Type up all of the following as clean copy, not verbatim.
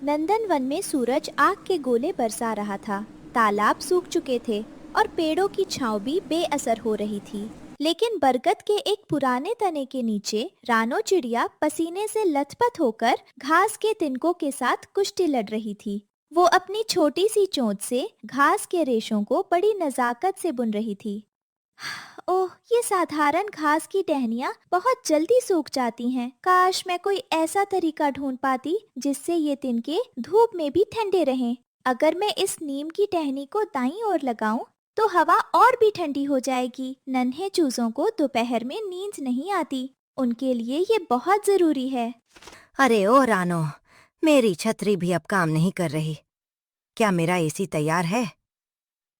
नंदनवन में सूरज आग के गोले बरसा रहा था। तालाब सूख चुके थे और पेड़ों की छांव भी बेअसर हो रही थी। लेकिन बरगद के एक पुराने तने के नीचे रानो चिड़िया पसीने से लथपथ होकर घास के तिनकों के साथ कुश्ती लड़ रही थी। वो अपनी छोटी सी चोंच से घास के रेशों को बड़ी नजाकत से बुन रही थी। ओह, ये साधारण घास की टहनियाँ बहुत जल्दी सूख जाती हैं। काश मैं कोई ऐसा तरीका ढूंढ पाती जिससे ये तिनके धूप में भी ठंडे रहें। अगर मैं इस नीम की टहनी को दाईं ओर लगाऊं, तो हवा और भी ठंडी हो जाएगी। नन्हे चूजों को दोपहर में नींद नहीं आती, उनके लिए ये बहुत जरूरी है। अरे ओ रानो, मेरी छतरी भी अब काम नहीं कर रही। क्या मेरा एसी तैयार है?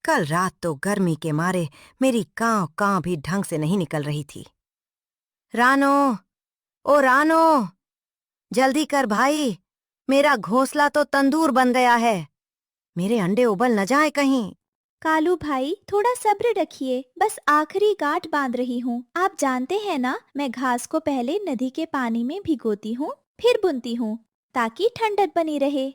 कल रात तो गर्मी के मारे मेरी कांव कांव भी ढंग से नहीं निकल रही थी। रानो, ओ रानो, जल्दी कर भाई, मेरा घोंसला तो तंदूर बन गया है। मेरे अंडे उबल न जाए कहीं। कालू भाई, थोड़ा सब्र रखिए, बस आखिरी गांठ बांध रही हूँ। आप जानते हैं ना, मैं घास को पहले नदी के पानी में भिगोती हूँ, फिर बुनती हूँ, ताकि ठंडक बनी रहे।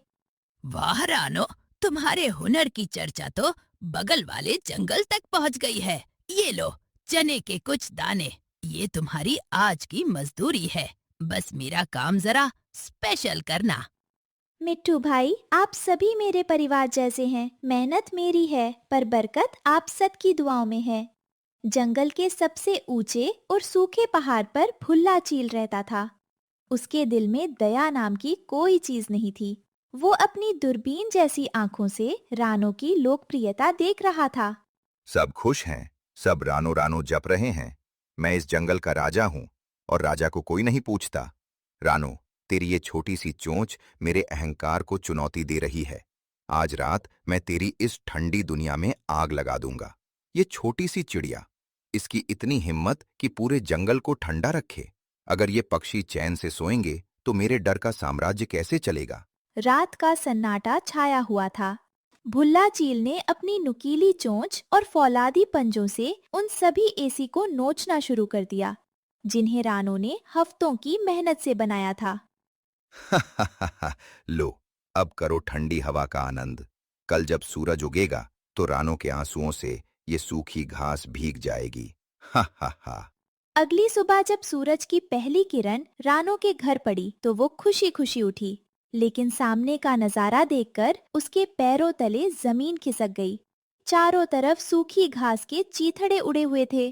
वाह रानो, तुम्हारे हुनर की चर्चा तो बगल वाले जंगल तक पहुंच गई है। ये लो, चने के कुछ दाने। ये तुम्हारी आज की मजदूरी है। बस मेरा काम जरा स्पेशल करना। मिट्टू भाई, आप सभी मेरे परिवार जैसे हैं। मेहनत मेरी है, पर बरकत आप सबकी दुआओं में है। जंगल के सबसे ऊंचे और सूखे पहाड़ पर भुल्ला चील रहता था। उसके दिल में दया नाम की कोई चीज नहीं थी। वो अपनी दूरबीन जैसी आंखों से रानो की लोकप्रियता देख रहा था। सब खुश हैं, सब रानो रानो जप रहे हैं। मैं इस जंगल का राजा हूँ और राजा को कोई नहीं पूछता। रानो, तेरी ये छोटी सी चोंच मेरे अहंकार को चुनौती दे रही है। आज रात मैं तेरी इस ठंडी दुनिया में आग लगा दूंगा। ये छोटी सी चिड़िया, इसकी इतनी हिम्मत कि पूरे जंगल को ठंडा रखे। अगर ये पक्षी चैन से सोएंगे तो मेरे डर का साम्राज्य कैसे चलेगा? रात का सन्नाटा छाया हुआ था। भुल्ला चील ने अपनी नुकीली चोंच और फौलादी पंजों से उन सभी एसी को नोचना शुरू कर दिया, जिन्हें रानो ने हफ्तों की मेहनत से बनाया था। लो, अब करो ठंडी हवा का आनंद। कल जब सूरज उगेगा तो रानो के आंसुओं से ये सूखी घास भीग जाएगी। हा हा हा। अगली सुबह जब सूरज की पहली किरण रानो के घर पड़ी, तो वो खुशी खुशी उठी। लेकिन सामने का नजारा देखकर उसके पैरों तले जमीन खिसक गई। चारों तरफ सूखी घास के चीथड़े उड़े हुए थे।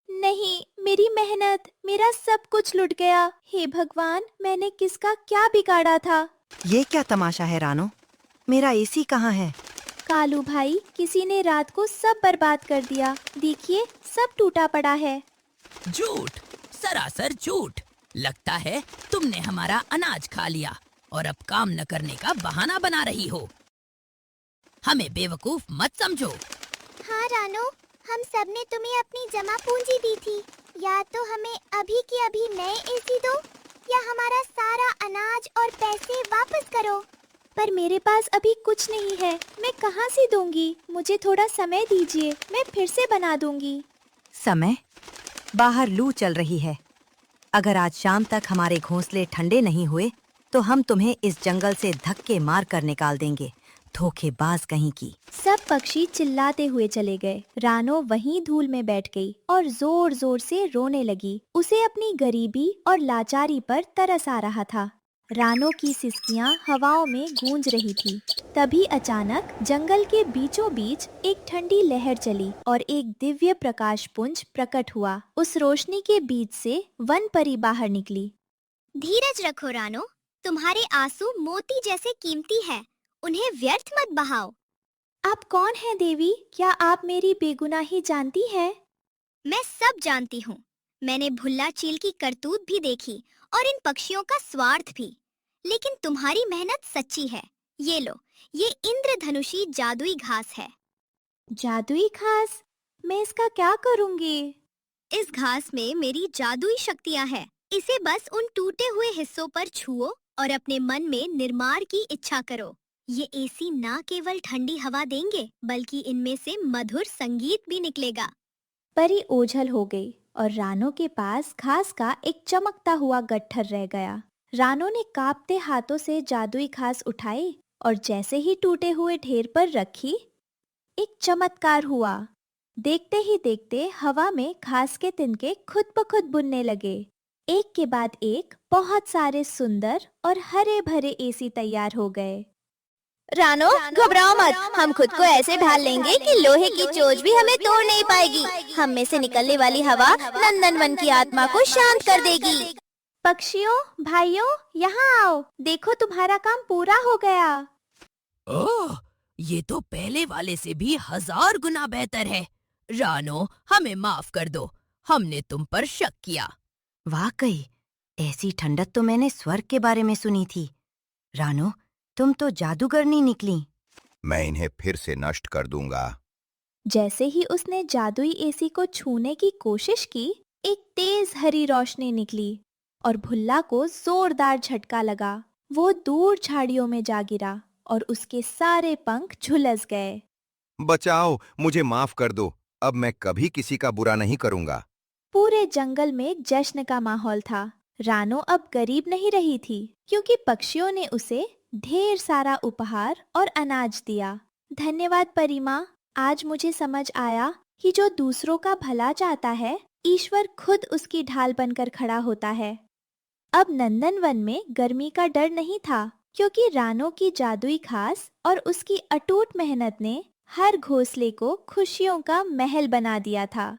नहीं, मेरी मेहनत, मेरा सब कुछ लुट गया। हे भगवान, मैंने किसका क्या बिगाड़ा था? ये क्या तमाशा है रानो? मेरा एसी कहाँ है? कालू भाई, किसी ने रात को सब बर्बाद कर दिया। देखिए, सब टूटा पड़ा है। झूठ, सरासर झूठ। लगता है तुमने हमारा अनाज खा लिया और अब काम न करने का बहाना बना रही हो। हमें बेवकूफ मत समझो। हाँ रानो, हम सब ने तुम्हें अपनी जमा पूंजी दी थी। या तो हमें अभी के अभी नए एसी दो, या हमारा सारा अनाज और पैसे वापस करो। पर मेरे पास अभी कुछ नहीं है, मैं कहाँ से दूंगी? मुझे थोड़ा समय दीजिए, मैं फिर से बना दूंगी। समय? बाहर लू चल रही है। अगर आज शाम तक हमारे घोंसले ठंडे नहीं हुए तो हम तुम्हें इस जंगल से धक्के मार कर निकाल देंगे, धोखेबाज कहीं की। सब पक्षी चिल्लाते हुए चले गए। रानो वहीं धूल में बैठ गई और जोर जोर से रोने लगी। उसे अपनी गरीबी और लाचारी पर तरस आ रहा था। रानो की सिसकियां हवाओं में गूंज रही थी। तभी अचानक जंगल के बीचों बीच एक ठंडी लहर चली और एक दिव्य प्रकाश पुंज प्रकट हुआ। उस रोशनी के बीच से वन परी बाहर निकली। धीरज रखो रानो, तुम्हारे आंसू मोती जैसे कीमती है, उन्हें व्यर्थ मत बहाओ। आप कौन हैं देवी? क्या आप मेरी बेगुनाही जानती हैं? मैं सब जानती हूँ। मैंने भुल्ला चील की करतूत भी देखी और इन पक्षियों का स्वार्थ भी। लेकिन तुम्हारी मेहनत सच्ची है। ये लो, ये इंद्रधनुषी जादुई घास है। जादुई घास? मैं इसका क्या करूंगी? इस घास में मेरी जादुई शक्तियाँ हैं। इसे बस उन टूटे हुए हिस्सों पर छुओ और अपने मन में निर्माण की इच्छा करो। ये एसी ना केवल ठंडी हवा देंगे, बल्कि इनमें से मधुर संगीत भी निकलेगा। परी ओझल हो गई और रानो के पास घास का एक चमकता हुआ गट्ठर रह गया। रानो ने कांपते हाथों से जादुई घास उठाई और जैसे ही टूटे हुए ढेर पर रखी, एक चमत्कार हुआ। देखते ही देखते हवा में घास के तिनके खुद ब खुद बुनने लगे। एक के बाद एक बहुत सारे सुंदर और हरे भरे एसी तैयार हो गए। रानो, घबराओ मत, हम खुद को ऐसे ढाल लेंगे कि लोहे की चोंच भी हमें तोड़ नहीं पाएगी। हम में से निकलने वाली हवा नंदनवन की आत्मा को शांत कर देगी। पक्षियों, भाइयों, यहाँ आओ, देखो तुम्हारा काम पूरा हो गया। ओह, ये तो पहले वाले से भी 1000 गुना बेहतर है। रानो, हमें माफ कर दो, हमने तुम पर शक किया। वाकई ऐसी ठंडक तो मैंने स्वर्ग के बारे में सुनी थी। रानो, तुम तो जादूगरनी निकली। मैं इन्हें फिर से नष्ट कर दूंगा। जैसे ही उसने जादुई एसी को छूने की कोशिश की, एक तेज हरी रोशनी निकली और भुल्ला को जोरदार झटका लगा। वो दूर झाड़ियों में जा गिरा और उसके सारे पंख झुलस गए। बचाओ, मुझे माफ कर दो। अब मैं कभी किसी का बुरा नहीं करूंगा। पूरे जंगल में जश्न का माहौल था। रानो अब गरीब नहीं रही थी, क्योंकि पक्षियों ने उसे ढेर सारा उपहार और अनाज दिया। धन्यवाद परिमा, आज मुझे समझ आया कि जो दूसरों का भला चाहता है, ईश्वर खुद उसकी ढाल बनकर खड़ा होता है। अब नंदनवन में गर्मी का डर नहीं था, क्योंकि रानो की जादुई घास और उसकी अटूट मेहनत ने हर घोंसले को खुशियों का महल बना दिया था।